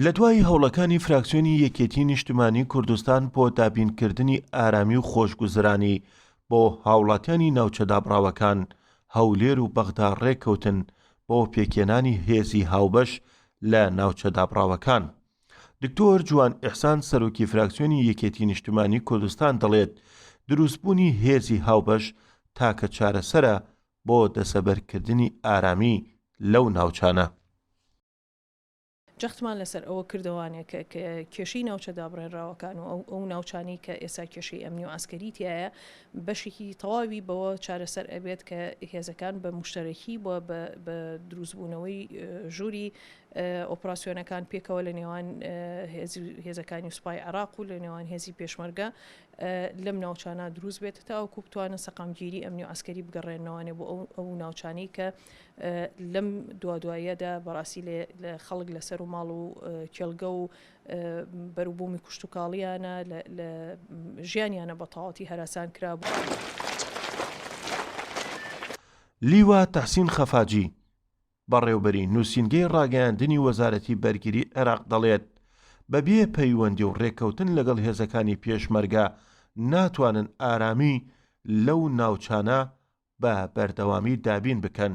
لە دوای هەوڵەکانی فراکسیۆنی یەکێتی نیشتیمانی کوردستان بۆ دابینکردنی ئارامی و خۆشگوزرانی بۆ هاوڵاتیانی ناوچە دابڕاوەکان هەولێر و بەغدا ڕێککەوتن بۆ پێکێنانی هێزی هاوبەش لە ناوچە دابڕاوەکان. دکتۆر جوان ئیحسان سەرۆکی فراکسیۆنی یەکێتی نیشتیمانی کوردستان دەڵێت دروستبوونی هێزی هاوبەش تاکە چارەسەرە بۆ دەسەبەرکردنی ئارامی لەو ناوچانە. جەختمان لەسەر ئەوە کردوانێ کە کێشەی ناوچە دابڕێنراوەکان و ئەو ناوچانی کە ئێستا کێشەی ئەمنی و ئاسکەریتیایە بەشێکی تەواوی بەوە چارەسەر ئەبێت کە هێزەکان بە مشتەرەکی بۆ بە دروستبوونەوەی ژووری ئۆپراسیۆنەکان پێکەوە لە نێوان هێزەکانی سوپای عێراق و لە نێوان هێزی پێشمەرگە لەم ناوچانە دروست بێت تاوەکو بتوانن سەقامگیری ئەمنی و ئاسکەری بگەڕێنەوەنێ بۆ ئەو ناوچانی کە لەم دواییەدا بەڕاستی لە خەڵک لەسەر و ماڵ و کێڵگە و بەروبوومی کوشت و کاڵیانە لە ژیانیانە بە تەواوەتی هەراسان کرابوو. لیوا تەحسین خەفاجی بەڕێوەبەری نووسینگەی ڕاگەیاندنی وەزارەتی بەرگری عێراق دەڵێت بەبێ پەیوەندی و ڕێککەوتن لەگەڵ هێزەکانی پێشمەرگە ناتوانن ئارامی لەو ناوچانە بە بەردەوامی دابین بکەن.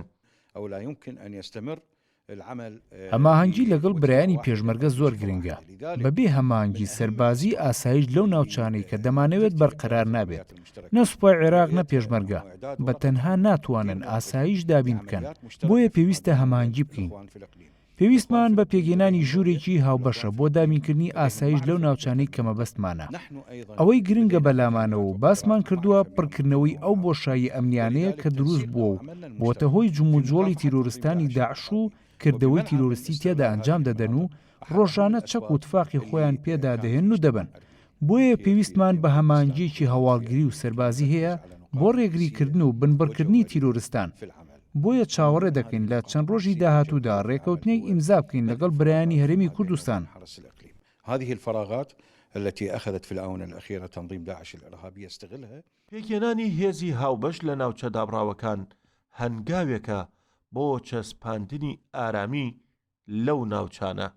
هەماهەنگی لەگەڵ برایانی پێشمەرگە زۆر گرنگە بەبێ هەماهەنگی سەربازی ئاسایش لەو ناوچانەی کە دەمانەوێت بەرقەرار نابێت نە سوپای عێراق نە پێشمەرگە بە تەنها ناتوانن ئاسایش دابین بکەن بۆیە پێویستە هەماهەنگی بکەین. پێویستمان بە پێگەێنانی ژوورێکی هاوبەشە بۆ دابینکردنی ئاسایش لەو ناوچانەی کە مەبەستمانە. ئەوەی گرنگە بەلامانەوە و باسمان کردووە پڕکردنەوەی ئەو بۆشایی ئەمنیانەیە کە دروست بووە و بۆتە هۆی جوموجۆڵی تیرۆریستانی داعش و کردەوەی تیرۆریستی تێدا ئەنجام دەدەن و ڕۆژانە چەک و تفاقی خۆیان پێدا دەهێن و دەبن. بۆیە پێویستمان بە هەماهەنگیەکی هەواڵگری و سەربازی هەیە بۆ ڕێگریکردن و بنبڕکردنی تیرۆریستان. بۆیە چاوەڕێ دەکەین لە چەند ڕۆژی داهاتوودا ڕێکەوتنێک ئیمزا بکەین لەگەڵ برایانی هەرێمی کوردستان. هذه الفراغات التي أخذت في الآونة الأخيرة تنظيم داعش الإرهابي يستغلها. پێکێنانی هێزی هاوبەش لە ناوچە دابڕاوەکان هەنگاوێکە بۆ چەسپاندنی ئارامی لەو ناوچانە.